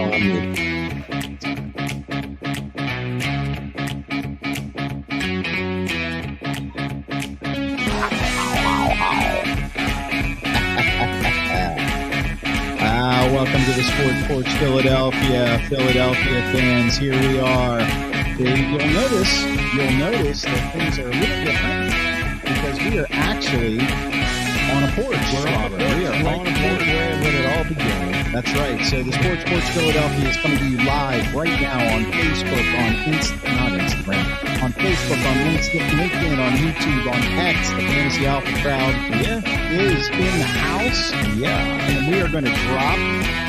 on mute. Welcome to the Sports Porch Philadelphia fans. Here we are. You'll notice that things are a little different because we are actually on a porch. We are on a porch when it all began. That's right. So the Sports Porch Philadelphia is coming to you live right now on Facebook, on Instagram, on Facebook, on LinkedIn, on YouTube, on X. The Fantasy Alpha crowd is in the house. Yeah. And we are going to drop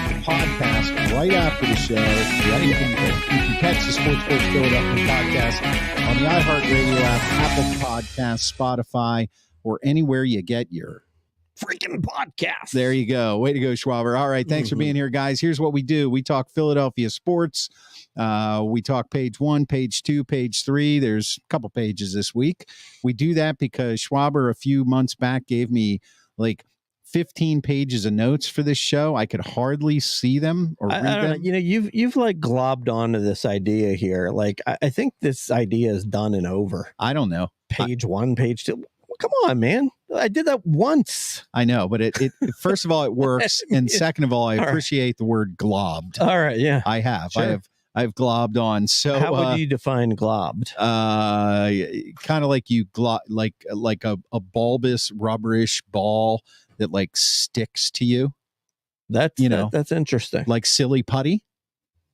the podcast right after the show. You can catch the Sports Porch Philadelphia podcast on the iHeartRadio app, Apple Podcasts, Spotify, or anywhere you get your freaking podcast. There you go. Way to go, Schwaber. All right. Thanks for being here, guys. Here's what we do. We talk Philadelphia sports. We talk page 1, page 2, page 3. There's a couple pages this week. We do that because Schwaber a few months back gave me like 15 pages of notes for this show. I could hardly see them or read them. Know, you know, you've like globbed onto this idea here. Like, I think this idea is done and over. I don't know. Page 1, page 2. Come on, man. I did that once. I know, but it first of all, it works. And second of all, I appreciate the word globbed. All right. Yeah. I have. Sure. I've globbed on. So how would you define globbed? Kind of like you like a bulbous rubberish ball that like sticks to you. That's interesting. Like silly putty.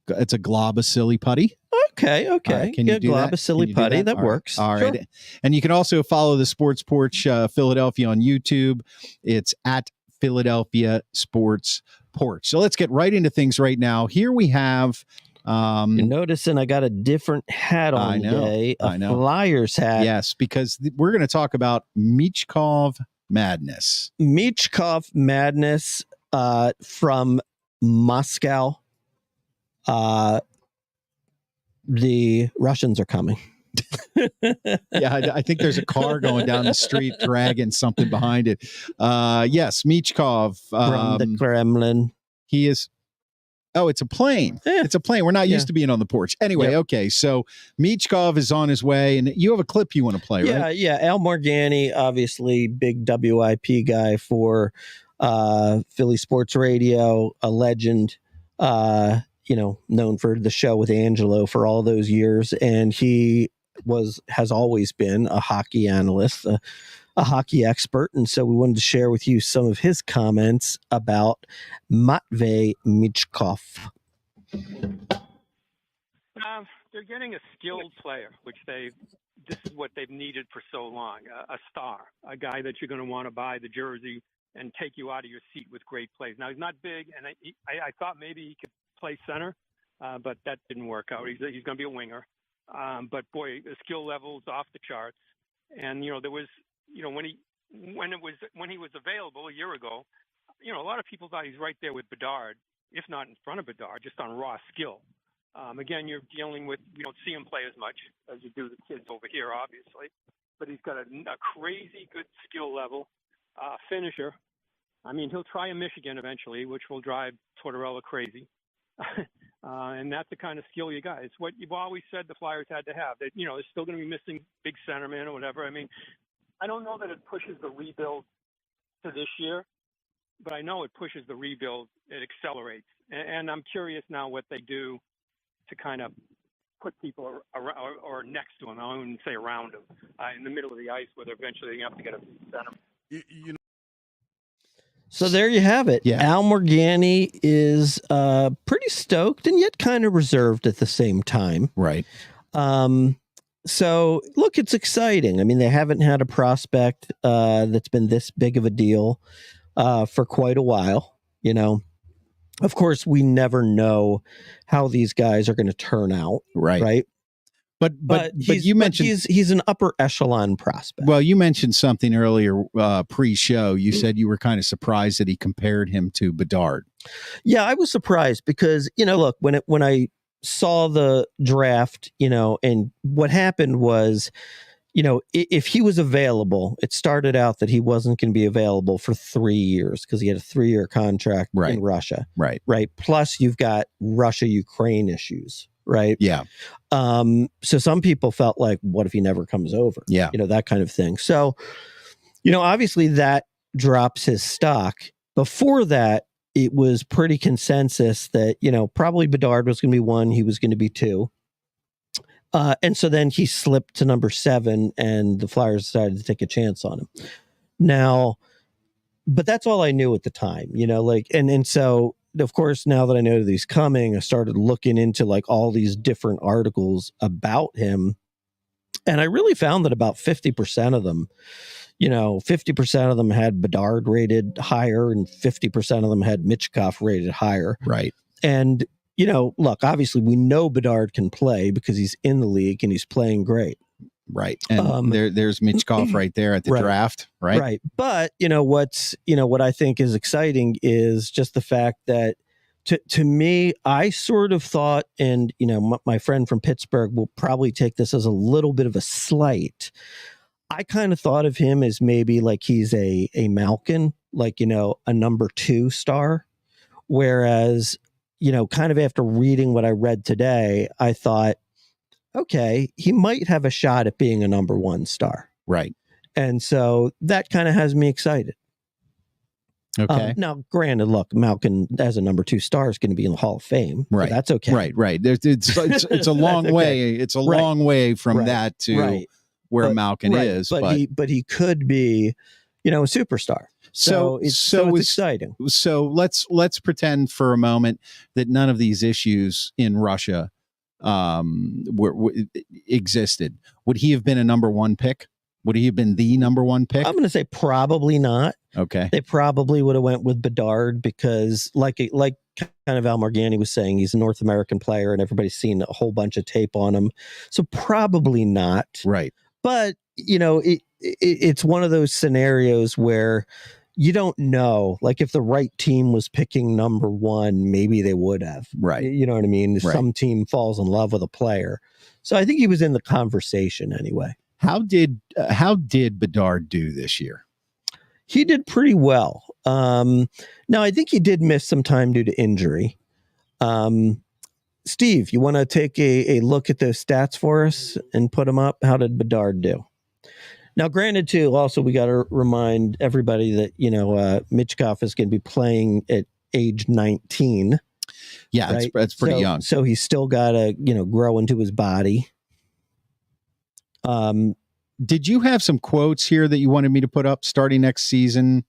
It's a glob of silly putty. Okay. Can you do glob that? of silly putty. That works. All right. Sure. And you can also follow the Sports Porch Philadelphia on YouTube. It's at Philadelphia Sports Porch. So let's get right into things right now. Here we have. You're noticing I got a different hat on today. A Flyers hat. Yes, because we're going to talk about Michkov madness. Michkov madness from Moscow. The Russians are coming. Yeah, I think there's a car going down the street dragging something behind it. Yes, Michkov. From the Kremlin. He is. Oh, it's a plane. Yeah. It's a plane. We're not used to being on the porch. Anyway, okay. So Michkov is on his way, and you have a clip you want to play, right? Yeah. Al Morganti, obviously big WIP guy for Philly Sports Radio, a legend. Known for the show with Angelo for all those years. And he has always been a hockey analyst, a hockey expert. And so we wanted to share with you some of his comments about Matvei Michkov. They're getting a skilled player, which this is what they've needed for so long, a star, a guy that you're going to want to buy the jersey and take you out of your seat with great plays. Now, he's not big, and I thought maybe he could play center, but that didn't work out. He's going to be a winger. But boy, the skill level's off the charts. And, there was, when he was available a year ago, a lot of people thought he's right there with Bedard, if not in front of Bedard, just on raw skill. Again, you're dealing with, you don't see him play as much as you do the kids over here, obviously, but he's got a crazy good skill level, finisher. I mean, he'll try a Michigan eventually, which will drive Tortorella crazy. And that's the kind of skill you got. It's what you've always said the Flyers had to have. That they're still going to be missing big centerman or whatever. I mean, I don't know that it pushes the rebuild to this year, but I know it pushes the rebuild. It accelerates, and I'm curious now what they do to kind of put people around or next to him. I don't even say around him in the middle of the ice, where they're eventually going to have to get a centerman. So there you have it. Yeah. Al Morganti is pretty stoked and yet kind of reserved at the same time. Right. So, look, it's exciting. I mean, they haven't had a prospect that's been this big of a deal for quite a while. Of course, we never know how these guys are going to turn out. Right. But you mentioned he's an upper echelon prospect. Well, you mentioned something earlier pre-show. You said you were kind of surprised that he compared him to Bedard. Yeah, I was surprised because look, when I saw the draft, and what happened was, if he was available, it started out that he wasn't going to be available for 3 years because he had a 3-year contract in Russia. Right. Plus, you've got Russia-Ukraine issues. Right. Yeah. So some people felt like, what if he never comes over? Yeah. That kind of thing. So, obviously that drops his stock. Before that, it was pretty consensus that, probably Bedard was going to be 1, he was going to be 2. And so then he slipped to number 7 and the Flyers decided to take a chance on him. Now, but that's all I knew at the time, and so of course, now that I know that he's coming, I started looking into like all these different articles about him. And I really found that about 50% of them, 50% of them had Bedard rated higher and 50% of them had Michkov rated higher. Right. And, look, obviously we know Bedard can play because he's in the league and he's playing great. Right. And there's Michkov right there at the draft. Right. Right. But, what I think is exciting is just the fact that to me, I sort of thought, and, my friend from Pittsburgh will probably take this as a little bit of a slight. I kind of thought of him as maybe like he's a Malkin, like, a number 2 star. Whereas, kind of after reading what I read today, I thought, okay, he might have a shot at being a number 1 star. Right. And so that kind of has me excited. Okay. Now, granted, look, Malkin as a number 2 star is going to be in the Hall of Fame. Right. So that's okay. Right. It's a long way. It's a long way from that to where Malkin is. But he could be, a superstar. So it's exciting. So let's pretend for a moment that none of these issues in Russia existed. Would he have been a number 1 pick? Would he have been the number 1 pick? I'm going to say probably not. Okay. They probably would have went with Bedard because like kind of Al Morgani was saying, he's a North American player and everybody's seen a whole bunch of tape on him. So probably not. Right. But, it's one of those scenarios where you don't know, like if the right team was picking number 1, maybe they would have. Right. You know what I mean? Right. Some team falls in love with a player. So I think he was in the conversation anyway. How did Bedard do this year? He did pretty well. Now, I think he did miss some time due to injury. Steve, you want to take a look at those stats for us and put them up? How did Bedard do? Now, granted, too, also, we got to remind everybody that, Michkov is going to be playing at age 19. Yeah, right? That's pretty young. So he's still got to, grow into his body. Did you have some quotes here that you wanted me to put up starting next season?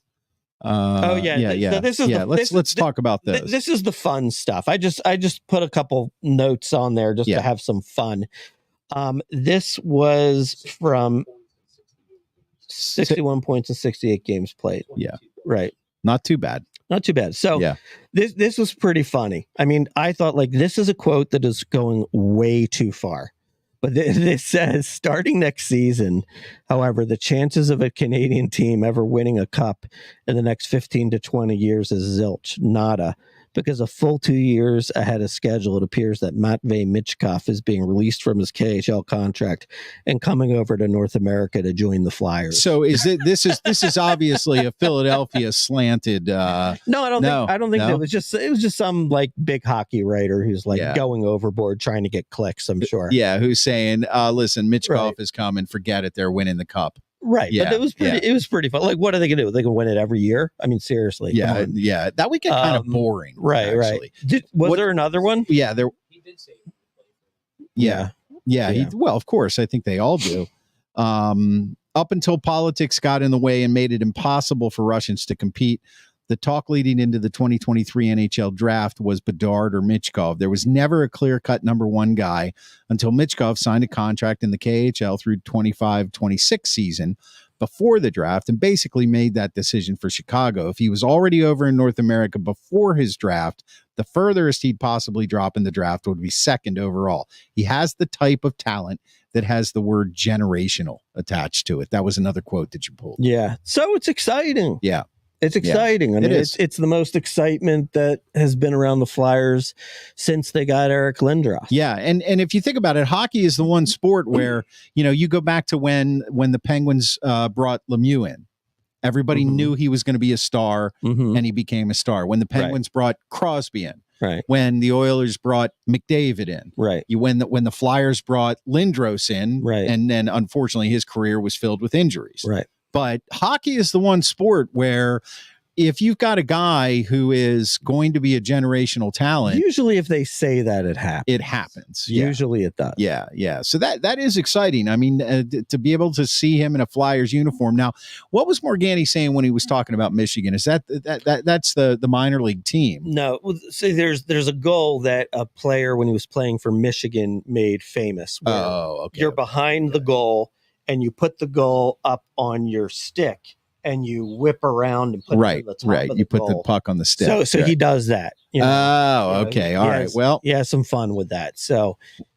Yeah. So let's talk about this. This is the fun stuff. I just put a couple notes on there just to have some fun. This was from 61 points in 68 games played. Yeah. Right. Not too bad. Not too bad. So this was pretty funny. I mean, I thought like this is a quote that is going way too far. But it says, starting next season, however, the chances of a Canadian team ever winning a cup in the next 15 to 20 years is zilch, nada. Because a full 2 years ahead of schedule, it appears that Matvei Michkov is being released from his KHL contract and coming over to North America to join the Flyers. So this is obviously a Philadelphia slanted. No, I don't think it was just some like big hockey writer who's like going overboard trying to get clicks. I'm sure. Yeah, who's saying, "Listen, Michkov is coming. Forget it. They're winning the cup." Right. Yeah, but it was pretty fun. Like, what are they going to do? They can win it every year? I mean, seriously. Yeah. Yeah. That would get kind of boring. Right. Actually. Right. Was there another one? Yeah. He did say. Yeah. Well, of course, I think they all do. Up until politics got in the way and made it impossible for Russians to compete, the talk leading into the 2023 NHL draft was Bedard or Michkov. There was never a clear-cut number 1 guy until Michkov signed a contract in the KHL through 25-26 season before the draft and basically made that decision for Chicago. If he was already over in North America before his draft, the furthest he'd possibly drop in the draft would be 2nd overall. He has the type of talent that has the word generational attached to it. That was another quote that you pulled. Yeah. So it's exciting. Yeah. It's exciting. I mean, it's the most excitement that has been around the Flyers since they got Eric Lindros. Yeah, and if you think about it, hockey is the one sport where, you go back to when the Penguins brought Lemieux in. Everybody knew he was going to be a star, and he became a star. When the Penguins brought Crosby in, when the Oilers brought McDavid in, when the Flyers brought Lindros in, and then unfortunately his career was filled with injuries. But hockey is the one sport where if you've got a guy who is going to be a generational talent, usually if they say that, it happens. Usually it does. Yeah. So that is exciting. I mean, to be able to see him in a Flyers uniform. Now, what was Morganti saying when he was talking about Michigan? Is that's the minor league team? No. See, there's a goal that a player when he was playing for Michigan made famous. You're behind the goal and you put the goal up on your stick. And you whip around and put it on the top of you the put the puck on the stick. So he does that. Okay. All right. Well, he has some fun with that. So,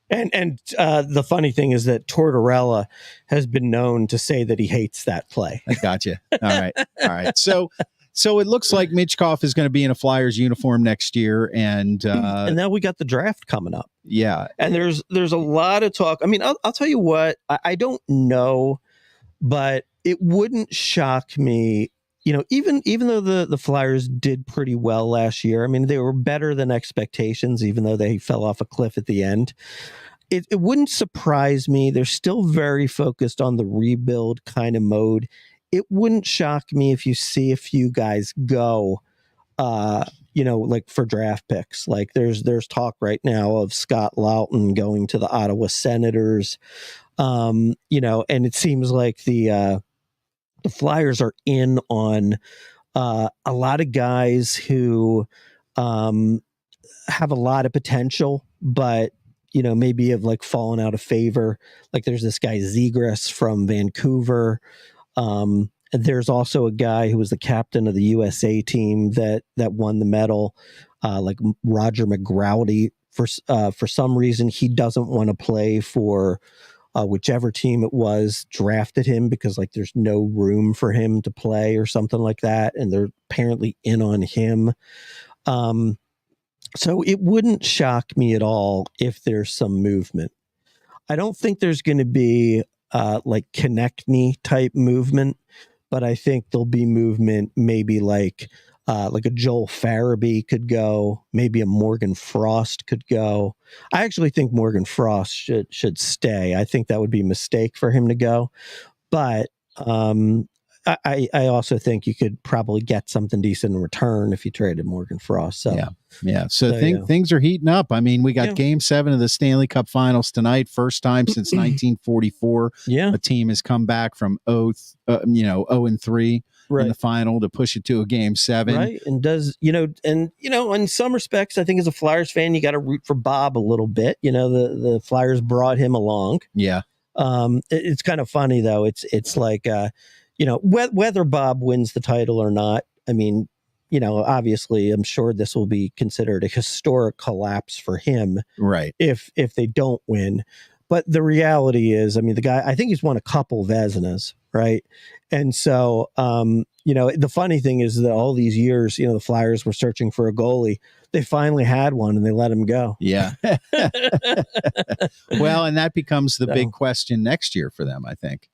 and the funny thing is that Tortorella has been known to say that he hates that play. I gotcha. All right. So it looks like Michkov is going to be in a Flyers uniform next year, and now we got the draft coming up. Yeah, and there's a lot of talk. I mean, I'll tell you what, I don't know, but it wouldn't shock me, even though the Flyers did pretty well last year. I mean, they were better than expectations, even though they fell off a cliff at the end. It wouldn't surprise me. They're still very focused on the rebuild kind of mode. It wouldn't shock me if you see a few guys go, like for draft picks. Like there's talk right now of Scott Loughton going to the Ottawa Senators. And it seems like the Flyers are in on a lot of guys who have a lot of potential, but maybe have like fallen out of favor. Like there's this guy Zegras from Vancouver. There's also a guy who was the captain of the USA team that won the medal, like Roger McGrowdy. For some reason, he doesn't want to play for whichever team it was drafted him because like there's no room for him to play or something like that. And they're apparently in on him. So it wouldn't shock me at all if there's some movement. I don't think there's going to be like Konechny type movement, but I think there'll be movement maybe like a Joel Farabee could go, maybe a Morgan Frost could go. I actually think Morgan Frost should stay. I think that would be a mistake for him to go. But I also think you could probably get something decent in return if you traded Morgan Frost. So yeah. So things are heating up. I mean, we got Game 7 of the Stanley Cup Finals tonight. First time since 1944. Yeah, a team has come back from 0-3. In the final to push it to a Game 7. Right. And in some respects, I think as a Flyers fan, you got to root for Bob a little bit. The Flyers brought him along. Yeah. It's kind of funny though. It's like, whether Bob wins the title or not, I mean, obviously I'm sure this will be considered a historic collapse for him. Right. If they don't win. But the reality is, I mean, the guy, I think he's won a couple Vezinas, right? And so, the funny thing is that all these years, the Flyers were searching for a goalie. They finally had one and they let him go. Yeah. Well, and that becomes the big question next year for them, I think.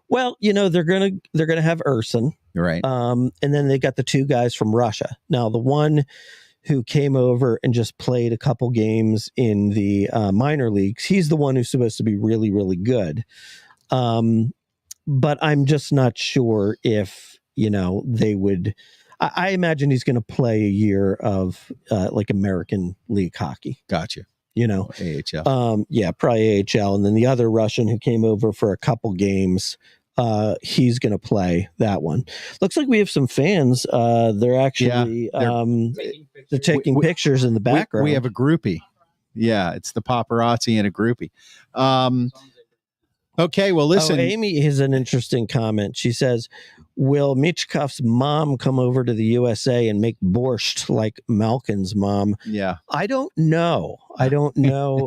Well, they're gonna have Urson. Right. And then they got the two guys from Russia. Now, the one who came over and just played a couple games in the minor leagues, he's the one who's supposed to be really, really good. But I'm just not sure if, they would. I imagine he's going to play a year of like American League hockey. Gotcha. AHL. Probably AHL. And then the other Russian who came over for a couple games, he's going to play that one. Looks like we have some fans. They're actually they're taking pictures in the background. We have a groupie. Yeah, it's the paparazzi and a groupie. Okay, well, listen. Amy has an interesting comment. She says, will Michkov's mom come over to the USA and make borscht like Malkin's mom? Yeah. I don't know.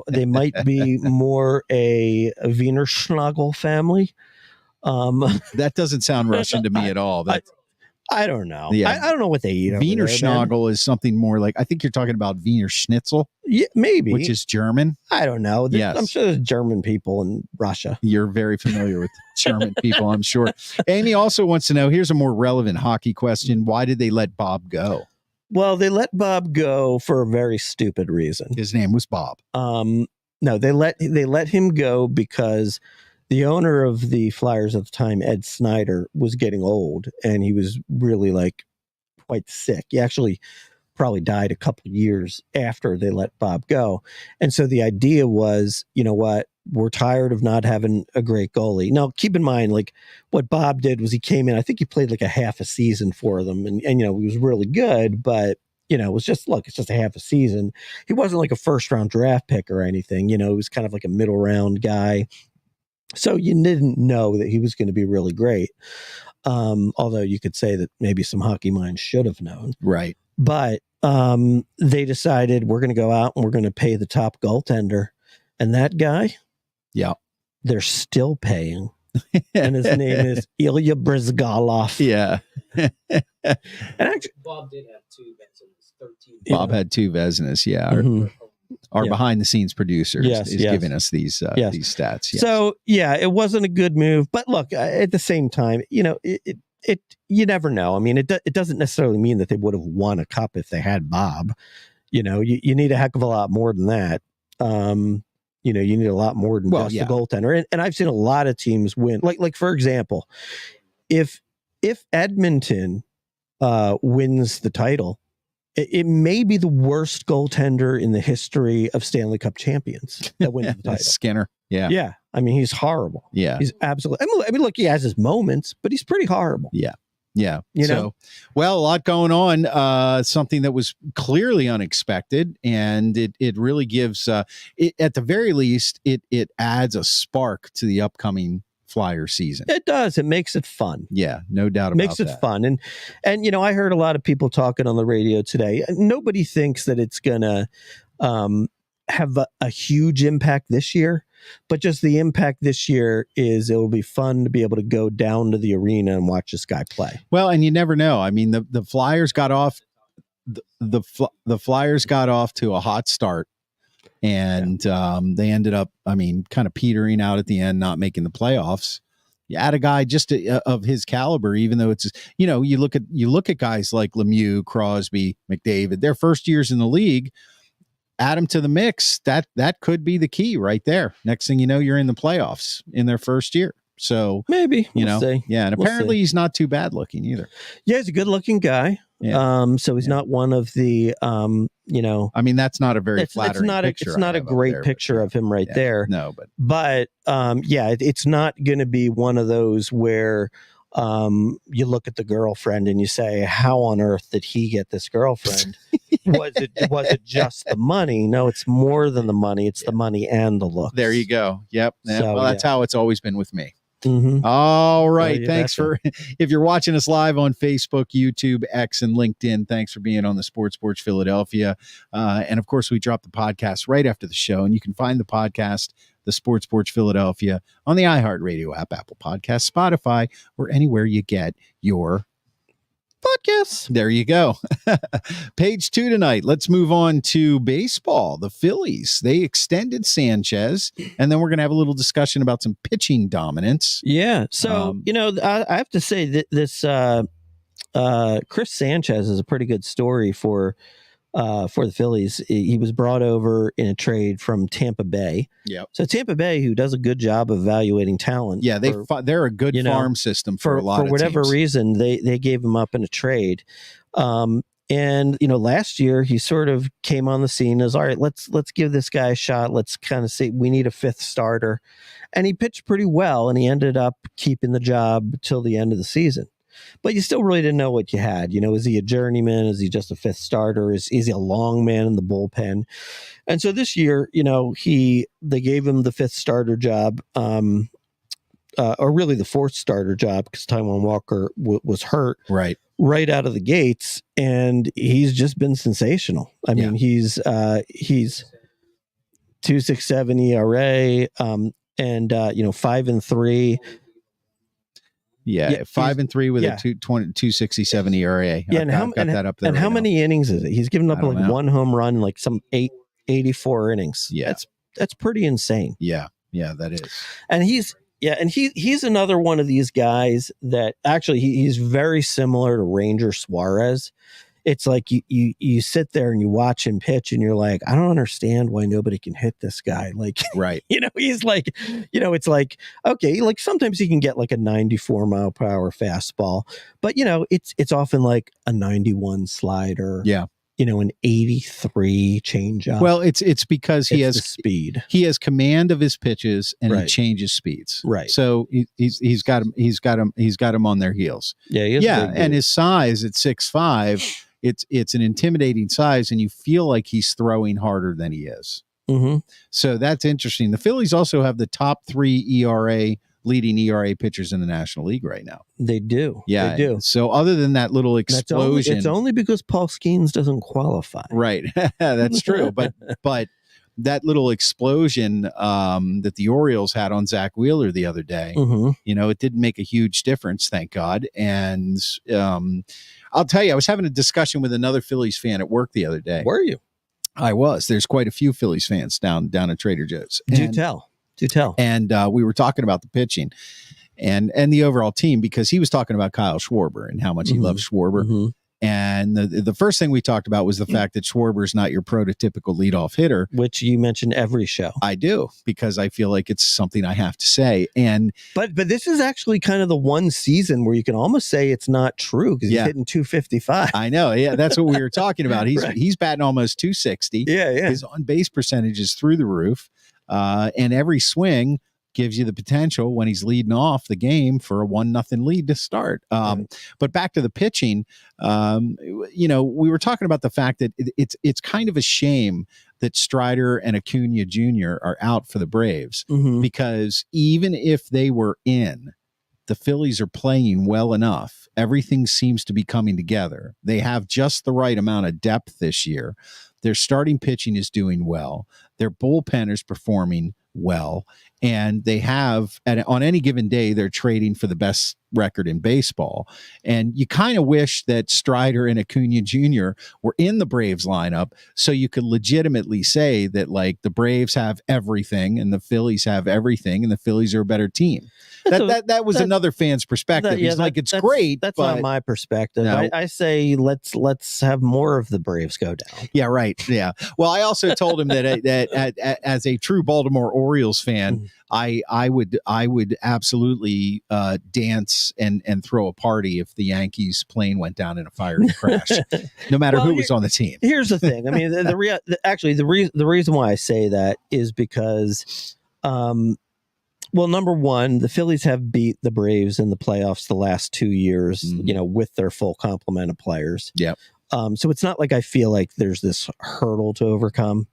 They might be more a Wiener Schnagel family. That doesn't sound Russian to me at all. I don't know. Yeah. I don't know what they eat. Wiener Schnagel is something more like, I think you're talking about Wiener Schnitzel. Yeah, maybe. Which is German. I don't know. Yes. I'm sure there's German people in Russia. You're very familiar with German people, I'm sure. Amy also wants to know, here's a more relevant hockey question. Why did they let Bob go? Well, they let Bob go for a very stupid reason. His name was Bob. No, they let him go because the owner of the Flyers at the time, Ed Snyder, was getting old and he was really quite sick. He actually probably died a couple years after they let Bob go. And so the idea was, you know what, we're tired of not having a great goalie. Now, keep in mind, what Bob did was he came in, I think he played a half a season for them. And he was really good, but, it was just, it's just a half a season. He wasn't a first round draft pick or anything. He was kind of a middle round guy. So you didn't know that he was going to be really great. Although you could say that maybe some hockey minds should have known. Right. But they decided we're going to go out and we're going to pay the top goaltender. And that guy, yeah, they're still paying. And his name is Ilya Brizgalov. Yeah. And actually, Bob did have 2 Vezinas, 13. Bob had 2 Vezinas, yeah. Our behind the scenes producer is giving us these stats. Yes. So, yeah, it wasn't a good move. But look, at the same time, it you never know. I mean, it doesn't necessarily mean that they would have won a cup if they had Bob. You need a heck of a lot more than that. You need a lot more than just the goaltender. And I've seen a lot of teams win. Like for example, if Edmonton wins the title, it may be the worst goaltender in the history of Stanley Cup champions that wins the title. Skinner. Yeah. Yeah. I mean, he's horrible. Yeah. He's absolutely. I mean, look, he has his moments, but he's pretty horrible. Yeah. Yeah. Well, a lot going on, something that was clearly unexpected. And it really gives, at the very least, it adds a spark to the upcoming Flyer season. It does. It makes it fun. Yeah, no doubt about that. Makes it fun. And I heard a lot of people talking on the radio today. Nobody thinks that it's going to have a huge impact this year, but just the impact this year is it will be fun to be able to go down to the arena and watch this guy play. Well, and you never know. I mean, the Flyers got off the Flyers got off to a hot start. And they ended up, kind of petering out at the end, not making the playoffs. You add a guy just of his caliber, even though it's, you look at guys like Lemieux, Crosby, McDavid, their first years in the league, add them to the mix. That could be the key right there. Next thing you know, you're in the playoffs in their first year. So maybe we'll see. Yeah, and apparently he's not too bad looking either. Yeah, he's a good looking guy. Yeah. So he's not one of the, that's not a very flattering picture. It's not a great picture of him there. No, but it's not going to be one of those where you look at the girlfriend and you say, how on earth did he get this girlfriend? Was it just the money? No, it's more than the money. It's the money and the looks. There you go. Yep. So, that's how it's always been with me. Mm-hmm. All right. Thanks if you're watching us live on Facebook, YouTube, X, and LinkedIn, thanks for being on the Sports Porch Philadelphia. And of course, we drop the podcast right after the show, and you can find the podcast, the Sports Porch Philadelphia, on the iHeartRadio app, Apple Podcasts, Spotify, or anywhere you get your podcasts. There you go. Page 2 tonight. Let's move on to baseball. The Phillies, they extended Sanchez, and then we're going to have a little discussion about some pitching dominance. Yeah. So, I have to say that this Chris Sanchez is a pretty good story for the Phillies. He was brought over in a trade from Tampa Bay. Yeah. So Tampa Bay, who does a good job of evaluating talent. Yeah, they're a good farm system for a lot of whatever teams. reason, they gave him up in a trade. And last year he sort of came on the scene as, all right, let's give this guy a shot. Let's kind of see, we need a 5th starter. And he pitched pretty well, and he ended up keeping the job till the end of the season. But you still really didn't know what you had. Is he a journeyman? Is he just a 5th starter? Is he a long man in the bullpen? And so this year, they gave him the 5th starter job, or really the 4th starter job, because Taijuan Walker was hurt right out of the gates, and he's just been sensational. I mean, he's 2.67 ERA, and 5-3. Yeah, 5-3 with a 2.67 ERA. Yeah, and I've got that up there. And how many innings is it? He's given up like one home run, like some 84 innings. Yeah, that's pretty insane. Yeah, that is. And he's another one of these guys that actually he's very similar to Ranger Suarez. It's like you sit there and you watch him pitch and you're like, I don't understand why nobody can hit this guy. Like, right. He's like, it's like, okay, like sometimes he can get like a 94 mile per hour fastball, but it's often like a 91 slider. Yeah. An 83 changeup. Well, it's because he has the speed. He has command of his pitches and he changes speeds. Right. So he's got him on their heels. Yeah. And his size at 6'5", it's an intimidating size, and you feel like he's throwing harder than he is. Mm-hmm. So that's interesting. The Phillies also have the top 3 leading ERA pitchers in the National League right now. They do. Yeah. They do. So other than that little explosion, it's only because Paul Skeens doesn't qualify. Right. That's true. But that little explosion that the Orioles had on Zach Wheeler the other day, it didn't make a huge difference, thank God. And I'll tell you, I was having a discussion with another Phillies fan at work the other day. Were you? I was. There's quite a few Phillies fans down at Trader Joe's. Do tell. And we were talking about the pitching and the overall team, because he was talking about Kyle Schwarber and how much he loves Schwarber. Mm-hmm. And the first thing we talked about was the fact that Schwarber is not your prototypical leadoff hitter, which you mention every show. I do, because I feel like it's something I have to say. And but this is actually kind of the one season where you can almost say it's not true, because he's hitting 255. I know. Yeah, that's what we were talking about. He's batting almost 260. Yeah. His on base percentage is through the roof, and every swing gives you the potential when he's leading off the game for a 1-0 lead to start. But back to the pitching, we were talking about the fact that it's kind of a shame that Strider and Acuna Jr. are out for the Braves, because even if they were in, the Phillies are playing well enough. Everything seems to be coming together. They have just the right amount of depth this year. Their starting pitching is doing well. Their bullpen is performing well. And they have, on any given day, they're trading for the best record in baseball. And you kind of wish that Strider and Acuna Jr. were in the Braves lineup, so you could legitimately say that, like, the Braves have everything and the Phillies have everything, and the Phillies are a better team. That was another fan's perspective. He's like, it's great. That's not my perspective. No. I say let's have more of the Braves go down. Yeah, right. Yeah. Well, I also told him that as a true Baltimore Orioles fan, I would absolutely dance and throw a party if the Yankees plane went down in a fiery crash, no matter who was on the team. Here's the thing. I mean, the reason why I say that is because, well, number one, the Phillies have beat the Braves in the playoffs the last 2 years, with their full complement of players. Yeah. So it's not like I feel like there's this hurdle to overcome.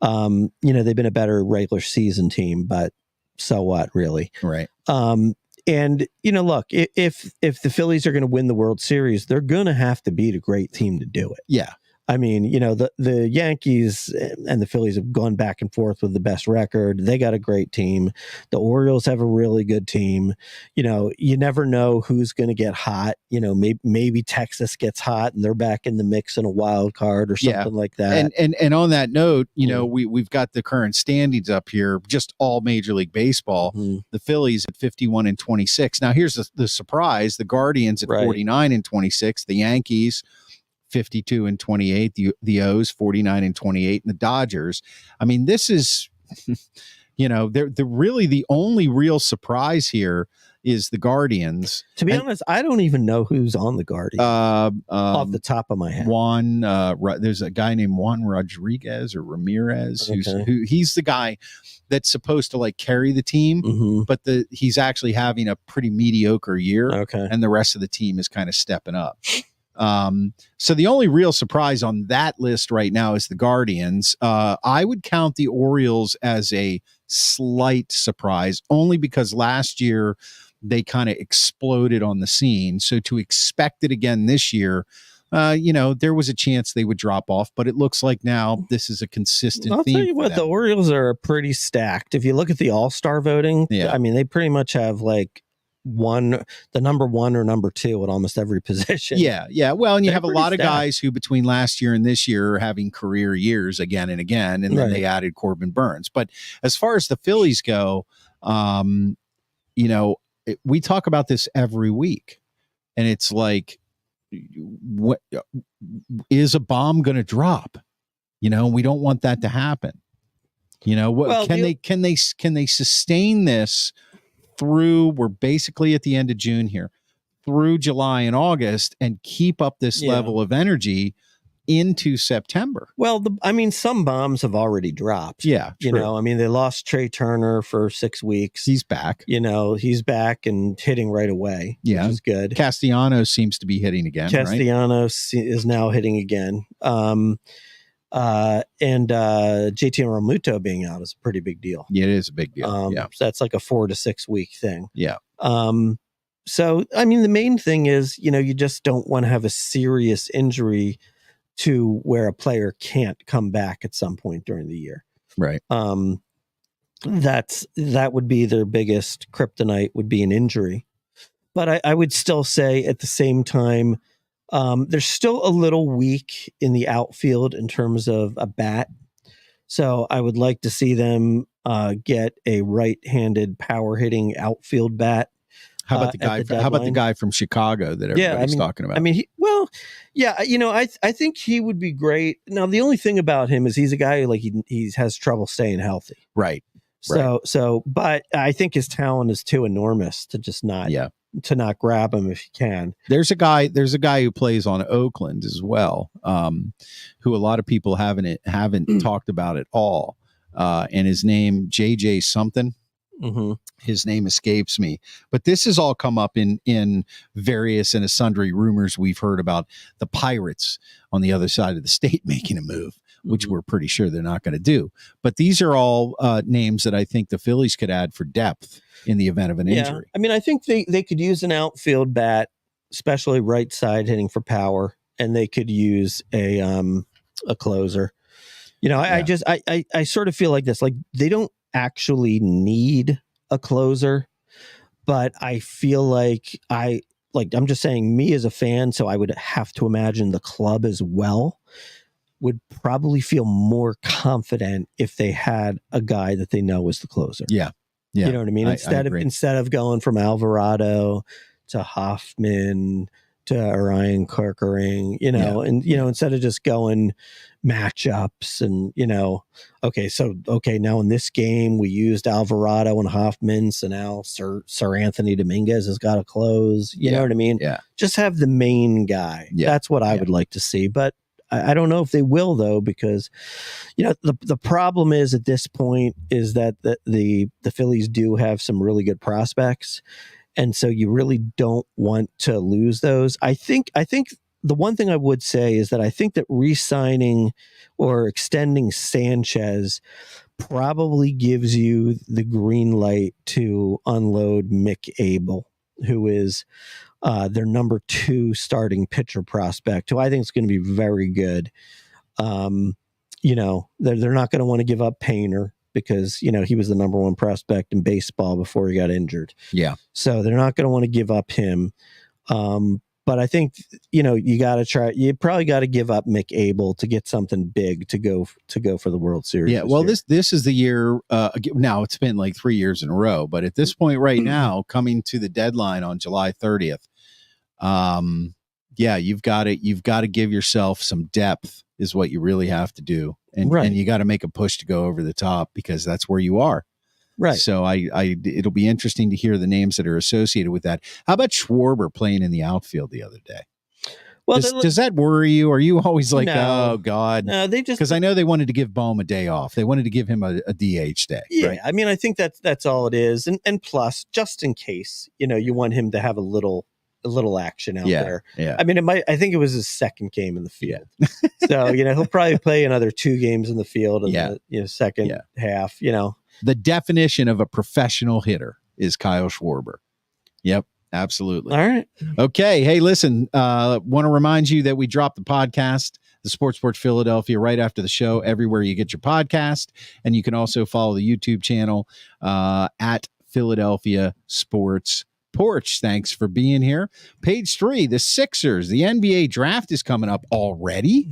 They've been a better regular season team, but so what, really? Right. And look, if the Phillies are going to win the World Series, they're going to have to beat a great team to do it. Yeah. I mean, the Yankees and the Phillies have gone back and forth with the best record. They got a great team. The Orioles have a really good team. You never know who's going to get hot. Maybe Texas gets hot and they're back in the mix in a wild card or something like that. And on that note, we've got the current standings up here, just all Major League Baseball. The Phillies at 51-26. Now here's the surprise: the Guardians at 49-26. The Yankees 52-28, the O's 49-28, and the Dodgers. I mean, this is, they're really the only real surprise here is the Guardians. To be honest, I don't even know who's on the Guardians off the top of my head. There's a guy named Juan Rodriguez or Ramirez, he's the guy that's supposed to carry the team, but he's actually having a pretty mediocre year, and the rest of the team is kind of stepping up. So the only real surprise on that list right now is the Guardians. I would count the Orioles as a slight surprise, only because last year they kind of exploded on the scene. So to expect it again this year, there was a chance they would drop off, but it looks like now this is a consistent theme. I'll tell you what, the Orioles are pretty stacked. If you look at the All-Star voting, I mean, they pretty much have the number one or number two at almost every position. Yeah. Well, and you They're have a pretty lot of stacked. guys who between last year and this year are having career years again and again, and then Right. they added Corbin Burns. But as far as the Phillies go, we talk about this every week, and it's like, what is a bomb going to drop? We don't want that to happen. What can they sustain this through? We're basically at the end of June here, through July and August, and keep up this level of energy into September. Well, some bombs have already dropped. Yeah, true. They lost Trey Turner for 6 weeks. He's back. He's back and hitting right away. Yeah, which is good. Castellanos seems to be hitting again. Castellanos is now hitting again. And JT Realmuto being out is a pretty big deal. Yeah, it is a big deal. So that's like a 4 to 6 week thing. Yeah. So the main thing is, you just don't want to have a serious injury to where a player can't come back at some point during the year. Right. That would be their biggest kryptonite, would be an injury. But I would still say at the same time, they're still a little weak in the outfield in terms of a bat. So I would like to see them get a right-handed power hitting outfield bat. How about the guy? How about the guy from Chicago that everybody's talking about? I think he would be great. Now, the only thing about him is he's a guy who he has trouble staying healthy. Right. But I think his talent is too enormous to just not grab him if you can. There's a guy who plays on Oakland as well, who a lot of people haven't talked about at all, and his name JJ something. Mm-hmm. His name escapes me, but this has all come up in various and sundry rumors we've heard about the Pirates on the other side of the state making a move, which we're pretty sure they're not going to do. But these are all names that I think the Phillies could add for depth in the event of an injury. I think they could use an outfield bat, especially right side hitting for power, and they could use a closer. I sort of feel like this, like they don't actually need a closer, but I feel like I'm just saying, me as a fan, so I would have to imagine the club as well would probably feel more confident if they had a guy that they know is the closer. Yeah. You know what I mean? Instead of going from Alvarado to Hoffman to Orion Kerkering, and instead of just going matchups and now in this game we used Alvarado and Hoffman, so now Sir Anthony Dominguez has got to close. You know what I mean? Yeah. Just have the main guy. Yeah. That's what I would like to see, but I don't know if they will, though, because the problem is at this point is that the Phillies do have some really good prospects. And so you really don't want to lose those. I think the one thing I would say is that I think that re-signing or extending Sanchez probably gives you the green light to unload Mick Abel, who is their number 2 starting pitcher prospect, who I think is going to be very good. They're not going to want to give up Painter, because he was the number 1 prospect in baseball before he got injured. Yeah. So they're not going to want to give up him. But I think, you got to try. You probably got to give up Mick Abel to get something big to go for the World Series. Yeah. Well, this is the year. Now it's been like 3 years in a row, but at this point right now, coming to the deadline on July 30th, you've got to give yourself some depth is what you really have to do. And you got to make a push to go over the top, because that's where you are. Right. So it'll be interesting to hear the names that are associated with that. How about Schwarber playing in the outfield the other day? Well, does that worry you? Are you always like, no, oh God? No, they just, because I know they wanted to give Bohm a day off. They wanted to give him a DH day. Yeah. Right? I think that's all it is. And plus, just in case, you want him to have a little action out there. Yeah. I think it was his second game in the field. Yeah. So, he'll probably play another 2 games in the field in the second half, The definition of a professional hitter is Kyle Schwarber. Yep, absolutely. All right. Okay. Hey, listen, want to remind you that we dropped the podcast, the Sports Porch Philadelphia, right after the show, everywhere you get your podcast. And you can also follow the YouTube channel at Philadelphia Sports Porch, thanks for being here. Page 3, the Sixers. The NBA draft is coming up already.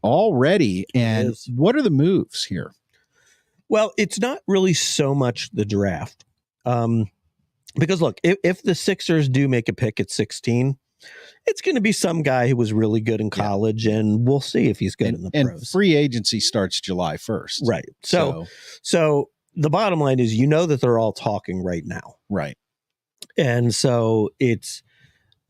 And what are the moves here? Well, it's not really so much the draft. Because look, if the Sixers do make a pick at 16, it's going to be some guy who was really good in college, and we'll see if he's good in the pros. And free agency starts July 1st. Right. So the bottom line is, that they're all talking right now. Right. And so it's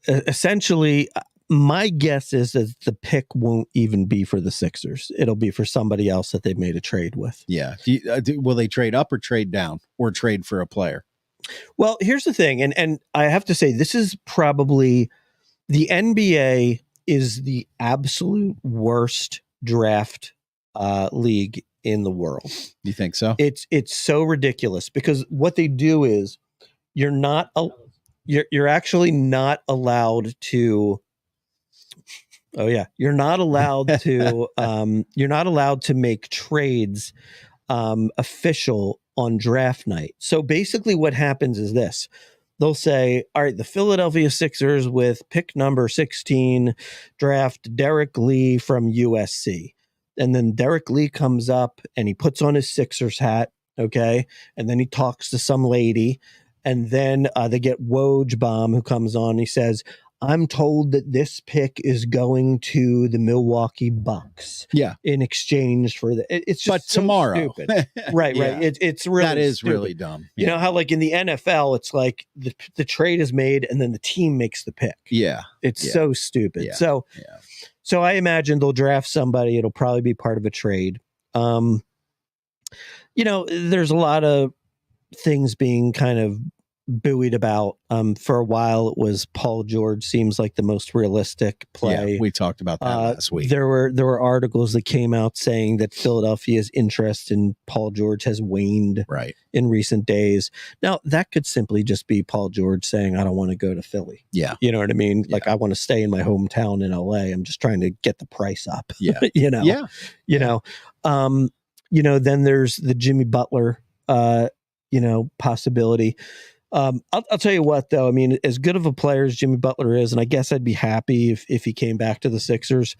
essentially, my guess is that the pick won't even be for the Sixers. It'll be for somebody else that they've made a trade with. Yeah. Will they trade up or trade down or trade for a player? Well, here's the thing. And I have to say, this is probably, the NBA is the absolute worst draft league in the world. You think so? It's so ridiculous because what they do is you're actually not allowed to. Oh yeah, you're not allowed to make trades official on draft night. So basically, what happens is this. They'll say, all right, the Philadelphia Sixers with pick number 16 draft Derek Lee from USC. And then Derek Lee comes up and he puts on his Sixers hat, okay? And then he talks to some lady. And then they get Wojbaum, who comes on and he says, I'm told that this pick is going to the Milwaukee Bucks. Yeah. In exchange for it's just but so tomorrow. Stupid. Right. It's really that is stupid. Really dumb. You know how like in the NFL, it's like the trade is made and then the team makes the pick. Yeah. It's so stupid. Yeah. So I imagine they'll draft somebody. It'll probably be part of a trade. There's a lot of things being kind of buoyed about. For a while, it was Paul George seems like the most realistic play. Yeah, we talked about that last week. There were articles that came out saying that Philadelphia's interest in Paul George has waned in recent days. Now, that could simply just be Paul George saying, I don't want to go to Philly. Yeah. You know what I mean? Yeah. Like, I want to stay in my hometown in LA. I'm just trying to get the price up. Yeah. Then there's the Jimmy Butler, possibility. I'll tell you what, though. I mean, as good of a player as Jimmy Butler is, and I guess I'd be happy if he came back to the Sixers.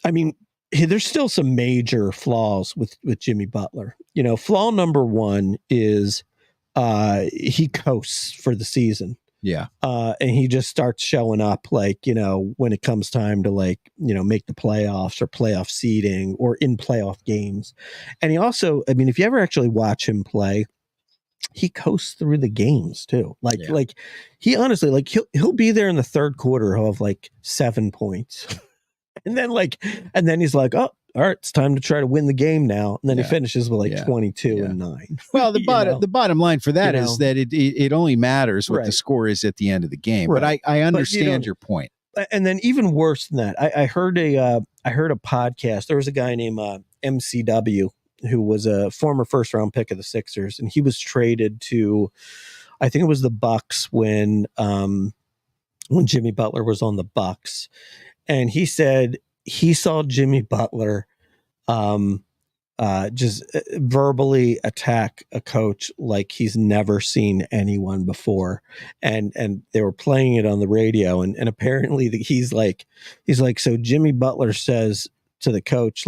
I mean, there's still some major flaws with Jimmy Butler. Flaw number one is he coasts for the season. Yeah. And he just starts showing up when it comes time to make the playoffs or playoff seeding or in playoff games. And he also, I mean, if you ever actually watch him play, he coasts through the games too. He honestly, he'll be there in the third quarter. He'll have 7 points. and then he's like, oh, all right, it's time to try to win the game now. And then he finishes with 22 and 9. Well, the bottom line for that is that it only matters what the score is at the end of the game. Right. But I understand your point. And then even worse than that, I heard a podcast. There was a guy named MCW who was a former first round pick of the Sixers, and he was traded to, I think it was the Bucks when Jimmy Butler was on the Bucks. And he said he saw Jimmy Butler just verbally attack a coach like he's never seen anyone before. And they were playing it on the radio. And apparently he's like, so Jimmy Butler says to the coach,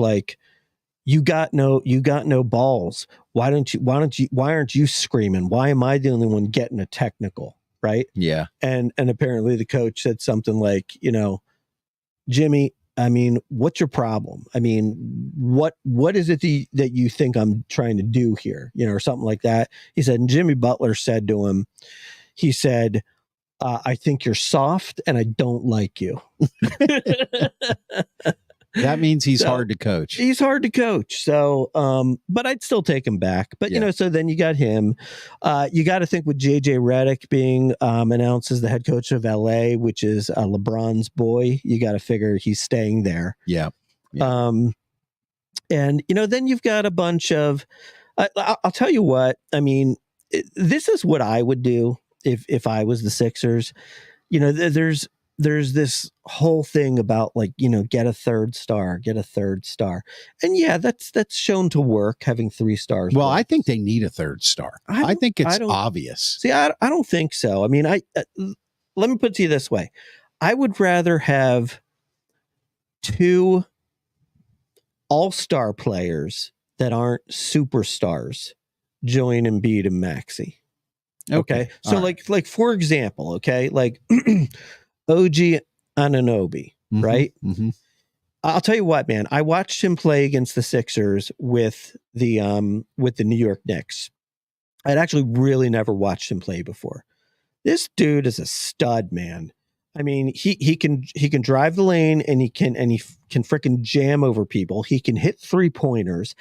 you got no balls. Why aren't you screaming? Why am I the only one getting a technical? Right. Yeah. And apparently the coach said something like, Jimmy, I mean, what's your problem? I mean, what is it that you think I'm trying to do here? Or something like that. He said, and Jimmy Butler said to him, he said, I think you're soft and I don't like you. That means he's hard to coach. He's hard to coach. So, but I'd still take him back. But, so then you got him. You got to think with JJ Redick being announced as the head coach of LA, which is LeBron's boy, you got to figure he's staying there. Yeah. And, then you've got a bunch of, I'll tell you what, I mean, this is what I would do if I was the Sixers. There's there's this whole thing about like, get a third star. And yeah, that's shown to work, having 3 stars. Well, I think they need a third star. I think it's obvious. See, I don't think so. I mean, let me put it to you this way. I would rather have 2 all-star players that aren't superstars join Embiid and Maxey. Okay. So like for example, okay, like OG Anunoby, right? Mm-hmm. I'll tell you what, man. I watched him play against the Sixers with the New York Knicks. I'd actually really never watched him play before. This dude is a stud, man. I mean, he can drive the lane, and he can freaking jam over people. He can hit 3-pointers,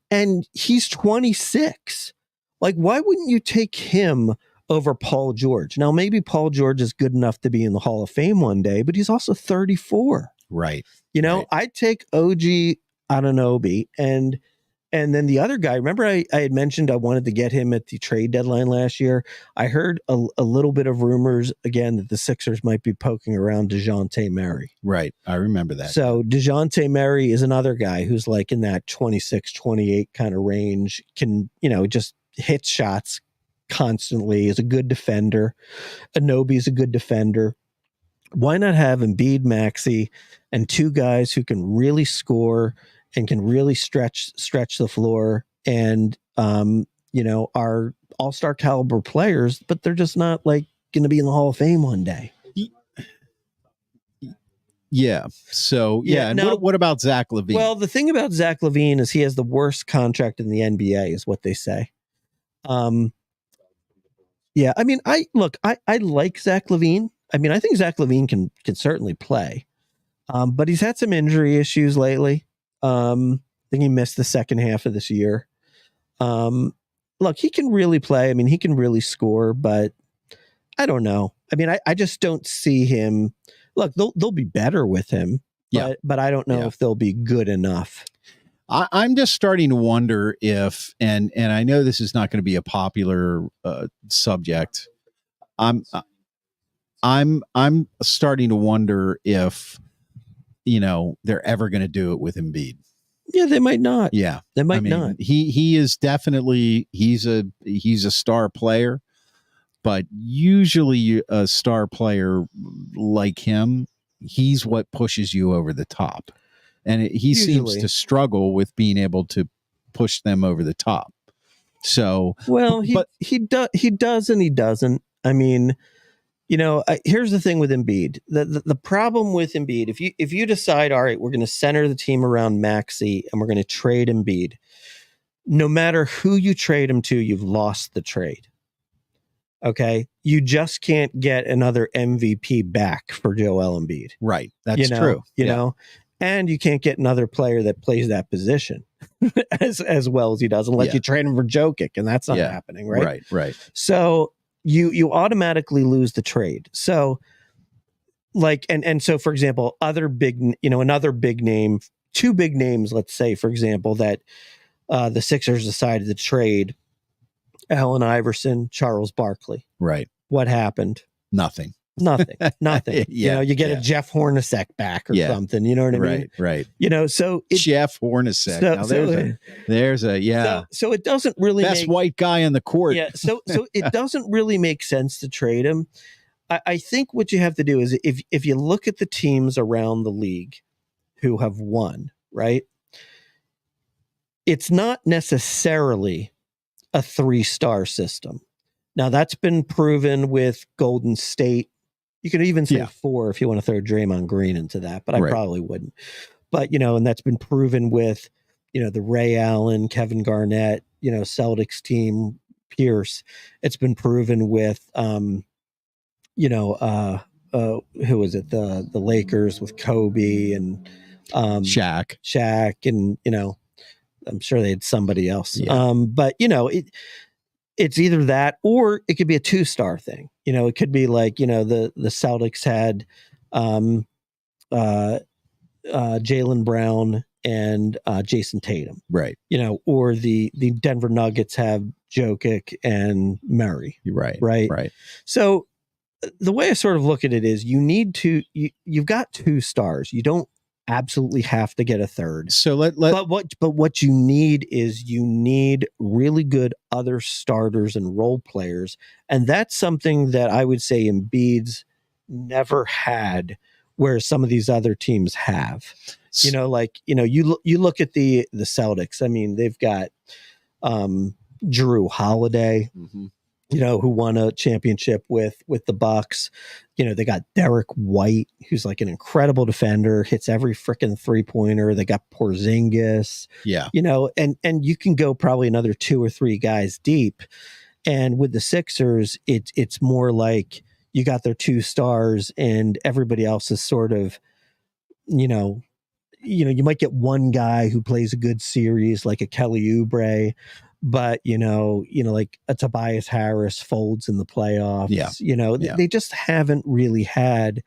and he's 26. Like, why wouldn't you take him over Paul George? Now, maybe Paul George is good enough to be in the Hall of Fame one day, but he's also 34. Right. I'd take OG Anunoby, and then the other guy. Remember, I had mentioned I wanted to get him at the trade deadline last year. I heard a little bit of rumors again that the Sixers might be poking around DeJounte Murray. Right. I remember that. So DeJounte Murray is another guy who's like in that 26, 28 kind of range, can, just hit shots constantly, is a good defender. Anunoby's a good defender. Why not have Embiid, Maxey, and 2 guys who can really score and can really stretch the floor, and are all-star caliber players, but they're just not like going to be in the Hall of Fame one day. Yeah. So yeah. And now, what about Zach LaVine? Well, the thing about Zach LaVine is he has the worst contract in the NBA, is what they say. Yeah. I mean, I like Zach LaVine. I mean, I think Zach LaVine can certainly play, but he's had some injury issues lately. I think he missed the second half of this year. Look, he can really play. I mean, he can really score, but I don't know. I mean, I just don't see him. Look, they'll be better with him, but I don't know if they'll be good enough. I'm just starting to wonder if, and I know this is not going to be a popular subject. I'm starting to wonder if, they're ever going to do it with Embiid. Yeah, they might not. Yeah, they might not. He is definitely he's a star player, but usually a star player like him, he's what pushes you over the top, and he seems to struggle with being able to push them over the top. So, well, he does and he doesn't. I mean, here's the thing with Embiid. The problem with Embiid, if you decide, all right, we're going to center the team around Maxey and we're going to trade Embiid, no matter who you trade him to, you've lost the trade. Okay, you just can't get another MVP back for Joel Embiid. Right, that's true. You know, and you can't get another player that plays that position as well as he does, unless you trade him for Jokic, and that's not happening, right? Right. So you automatically lose the trade. So, like, and so for example, another big name, 2 big names, let's say, for example, that the Sixers decided to trade. Allen Iverson, Charles Barkley. Right. What happened? Nothing. You get a Jeff Hornacek back or something. You know what I mean? Right. So Jeff Hornacek. Now there's a So it doesn't really best white guy on the court. Yeah. So it doesn't really make sense to trade him. I think what you have to do is if you look at the teams around the league who have won, right? It's not necessarily a 3-star system. Now that's been proven with Golden State. You could even say 4 if you want to throw Draymond Green into that, but I probably wouldn't. But, and that's been proven with, the Ray Allen, Kevin Garnett, Celtics team, Pierce. It's been proven with, who was it? The Lakers with Kobe and Shaq and, I'm sure they had somebody else. Yeah. But it's either that or it could be a 2-star thing. It could be like, the Celtics had Jaylen Brown and Jason Tatum. Right. Or the Denver Nuggets have Jokic and Murray. Right. So the way I sort of look at it is you've got 2 stars. You don't absolutely have to get a third. So but what you need is really good other starters and role players. And that's something that I would say Embiid's never had, where some of these other teams have. You look at the Celtics. I mean, they've got Drew Holiday, who won a championship with the Bucks. They got Derek White, who's like an incredible defender, hits every freaking 3-pointer. They got Porzingis. Yeah. And you can go probably another 2 or 3 guys deep. And with the Sixers, it's more like you got their 2 stars and everybody else is sort of, you might get one guy who plays a good series like a Kelly Oubre, but like a Tobias Harris folds in the playoffs. Yeah. They just haven't really had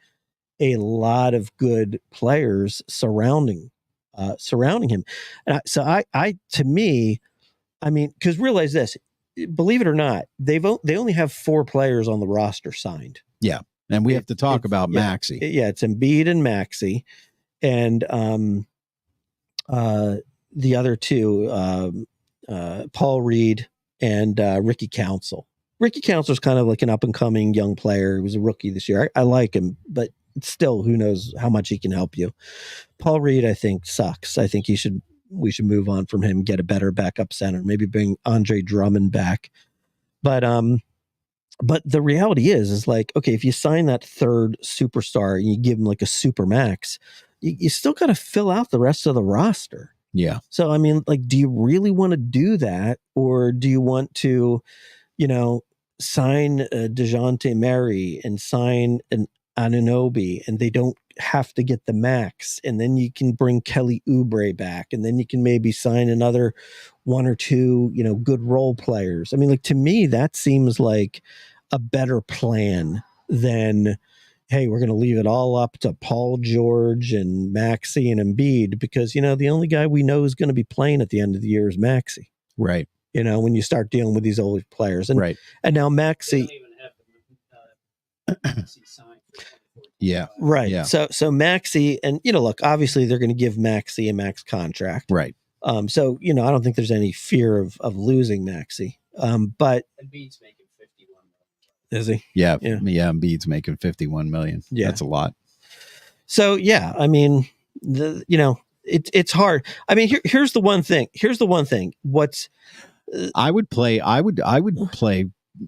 a lot of good players surrounding him. And because realize this, believe it or not, they only have 4 players on the roster signed. Yeah. And we have to talk about Maxey. It's Embiid and Maxey, and the other 2, Paul Reed and Ricky Council. Ricky Council is kind of like an up and coming young player. He was a rookie this year. I like him, but still, who knows how much he can help you. Paul Reed, I think, sucks. I think we should move on from him, get a better backup center, maybe bring Andre Drummond back. But the reality is like, okay, if you sign that 3rd superstar and you give him like a super max, you still got to fill out the rest of the roster. Yeah. So, I mean, like, do you really want to do that? Or do you want to, sign DeJounte Murray and sign an Anunoby, and they don't have to get the max? And then you can bring Kelly Oubre back, and then you can maybe sign another 1 or 2, good role players. I mean, like, to me, that seems like a better plan than, hey, we're going to leave it all up to Paul George and Maxey and Embiid, because, the only guy we know is going to be playing at the end of the year is Maxey. Right. When you start dealing with these older players. And, right. And now Maxey. They don't even have Maxey signed for 2014. Yeah. Right. Yeah. So Maxey, and, look, obviously they're going to give Maxey a max contract. Right. So, I don't think there's any fear of losing Maxey. But Embiid's making $51 million. Is he? Yeah. Embiid's making $51 million. Yeah. That's a lot. So, yeah, I mean, it's hard. I mean, here's the one thing. I would play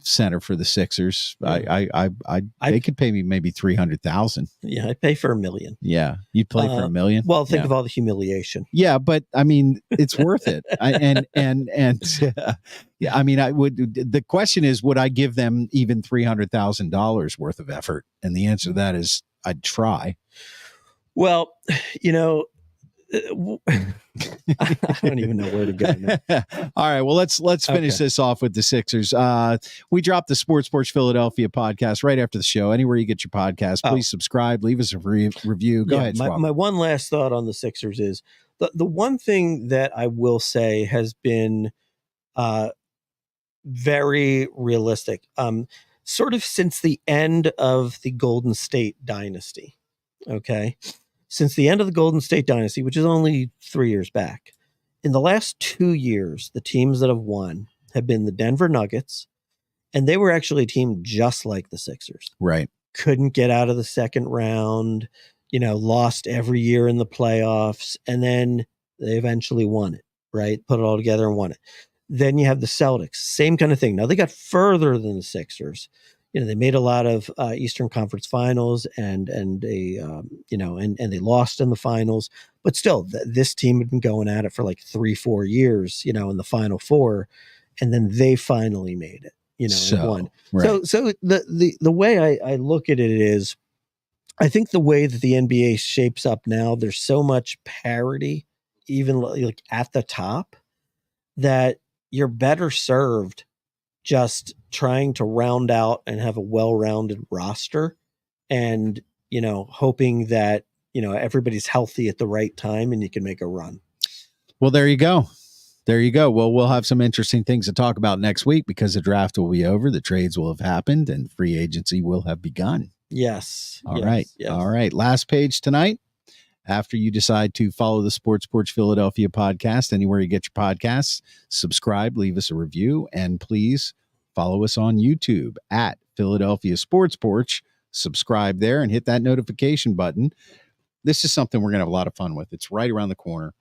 center for the Sixers. They could pay me maybe $300,000. Yeah, I'd pay for $1 million. Yeah, you'd play for $1 million. Well, think of all the humiliation. Yeah, but I mean, it's worth it. Yeah, I mean, I would. The question is, would I give them even $300,000 worth of effort? And the answer to that is, I'd try. Well, I don't even know where to go now. All right. Well, let's finish this off with the Sixers. We dropped the Sports Porch Philadelphia podcast right after the show. Anywhere you get your podcast, please subscribe, leave us a review. Go ahead. My one last thought on the Sixers is the one thing that I will say has been very realistic, sort of since the end of the Golden State dynasty. Okay. Since the end of the Golden State dynasty, which is only 3 years back, in the last 2 years, the teams that have won have been the Denver Nuggets, and they were actually a team just like the Sixers. Right. Couldn't get out of the second round, lost every year in the playoffs, and then they eventually won it, right? Put it all together and won it. Then you have the Celtics, same kind of thing. Now they got further than the Sixers. They made a lot of Eastern Conference Finals, and they they lost in the finals. But still, this team had been going at it for like 3-4 years, in the Final Four, and then they finally made it, and won. Right. So the way I look at it is, I think the way that the NBA shapes up now, there's so much parity, even like at the top, that you're better served just trying to round out and have a well-rounded roster, and, hoping that, everybody's healthy at the right time and you can make a run. Well, there you go. There you go. Well, we'll have some interesting things to talk about next week because the draft will be over, the trades will have happened, and free agency will have begun. Yes. All right. Last page tonight. After you decide to follow the Sports Porch Philadelphia podcast, anywhere you get your podcasts, subscribe, leave us a review, and please follow us on YouTube at Philadelphia Sports Porch. Subscribe there and hit that notification button. This is something we're going to have a lot of fun with. It's right around the corner.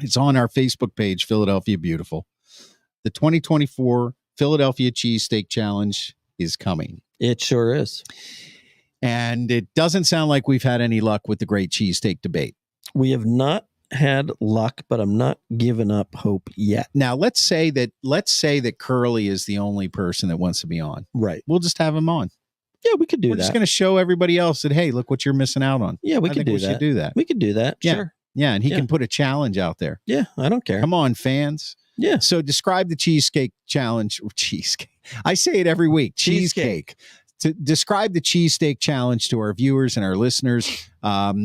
It's on our Facebook page, Philadelphia Beautiful. The 2024 Philadelphia Cheesesteak Challenge is coming. It sure is. And it doesn't sound like we've had any luck with the great cheesesteak debate. We have not had luck, but I'm not giving up hope yet. Now, let's say that Curly is the only person that wants to be on. Right. We'll just have him on. Yeah, we could do We're that. just going to show everybody else that, hey, look what you're missing out on. Yeah, we I could think do we that. should do that. We could do that. Yeah. Sure. Yeah, and he Yeah. can put a challenge out there. Yeah, I don't care. Come on, fans. Yeah. So describe the cheesecake challenge. Cheesecake. I say it every week. Cheesecake. To describe the cheesesteak challenge to our viewers and our listeners.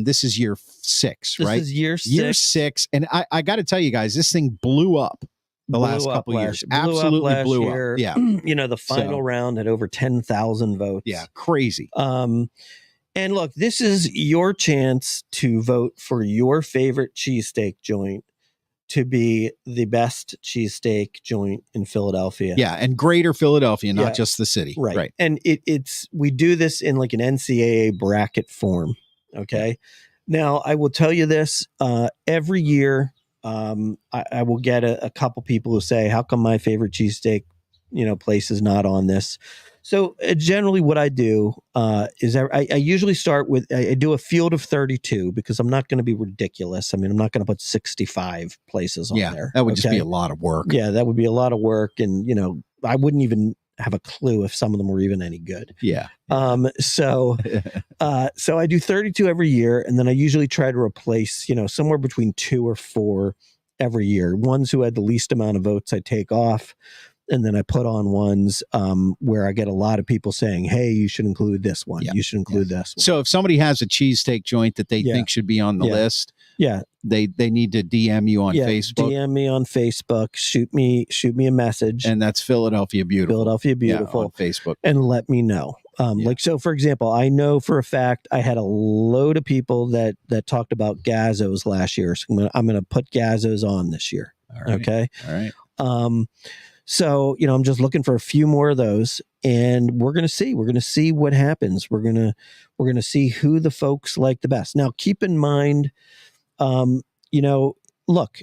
This is year 6, right? This is year 6. Year 6. And I got to tell you guys, this thing blew up the last couple years. Absolutely blew up. Yeah. You know, the final round had over 10,000 votes. Yeah. Crazy. And look, this is your chance to vote for your favorite cheesesteak joint to be the best cheesesteak joint in Philadelphia. Yeah, and greater Philadelphia, not Yeah. just the city. Right. And we do this in like an NCAA bracket form. Okay. Now, I will tell you this, every year, I will get a couple people who say, how come my favorite cheesesteak, place is not on this? So generally what I do is I usually start with, I do a field of 32 because I'm not going to be ridiculous. I mean, I'm not going to put 65 places on there. That would just be a lot of work. Yeah, that would be a lot of work. And, I wouldn't even have a clue if some of them were even any good. Yeah. So I do 32 every year. And then I usually try to replace, somewhere between 2 or 4 every year. Ones who had the least amount of votes I take off. And then I put on ones where I get a lot of people saying, hey, you should include this one. Yeah. You should include this one. So if somebody has a cheesesteak joint that they think should be on the list, they need to DM you on Facebook. DM me on Facebook. Shoot me a message. And that's Philadelphia Beautiful. Philadelphia Beautiful. On Facebook. And let me know. So for example, I know for a fact I had a load of people that talked about Gazzos last year. So I'm going to put Gazzos on this year. All right. Okay. All right. So, I'm just looking for a few more of those, and we're going to see. We're going to see what happens. We're going to see who the folks like the best. Now, keep in mind, look,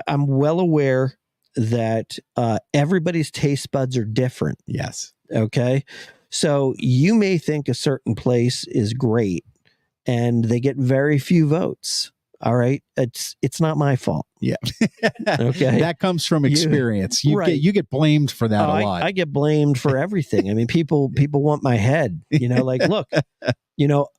I'm well aware that everybody's taste buds are different. Yes. Okay. So you may think a certain place is great, and they get very few votes. All right. It's not my fault. Yeah. Okay. That comes from experience. You get blamed for that a lot. I get blamed for everything. I mean, people want my head, like, look,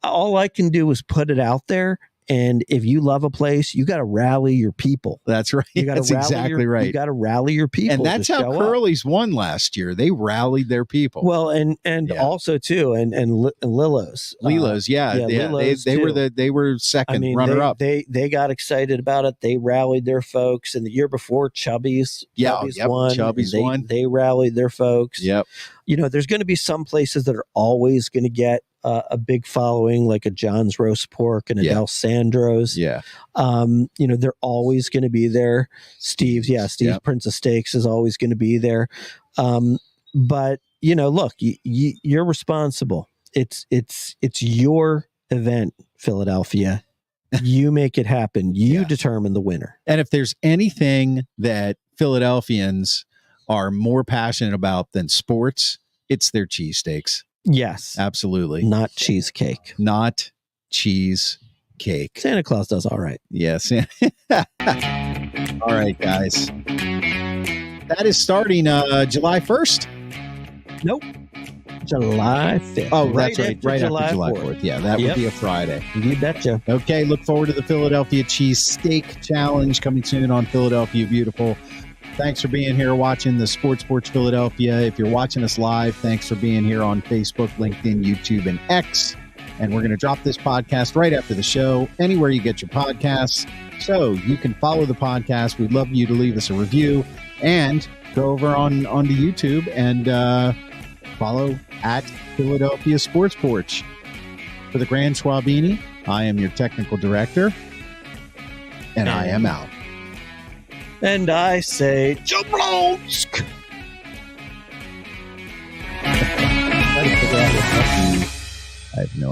all I can do is put it out there. And if you love a place, you got to rally your people. That's right. That's exactly right. You got to rally your people. And that's how Curly's won last year. They rallied their people. Well, and also too, and Lilo's. Lilo's, Lilo's they were second runner up. They got excited about it. They rallied their folks. And the year before, Chubby's won. Chubby's won. They rallied their folks. Yep. There's going to be some places that are always going to get a big following, like a John's Roast Pork and a Del Sandro's. Yeah. They're always going to be there. Steve's Prince of Steaks is always going to be there. But look, you're responsible. It's your event, Philadelphia. You make it happen. You determine the winner. And if there's anything that Philadelphians are more passionate about than sports, it's their cheesesteaks. Yes. Absolutely. Not cheesecake. Not cheesecake. Santa Claus does all right. Yes. All right, guys. That is starting July 1st? Nope. July 5th. Oh, that's right. Right July after July 4th. 4th. Yeah, that would be a Friday. You betcha. Okay, look forward to the Philadelphia Cheesesteak Challenge coming soon on Philadelphia Beautiful. Thanks for being here watching the Sports Porch Philadelphia. If you're watching us live, thanks for being here on Facebook, LinkedIn, YouTube, and X. And we're going to drop this podcast right after the show, anywhere you get your podcasts. So you can follow the podcast. We'd love you to leave us a review and go over onto YouTube and follow at Philadelphia Sports Porch. For the Grand Schwabini, I am your technical director, and I am out. And I say, Jablonsk! I have no idea.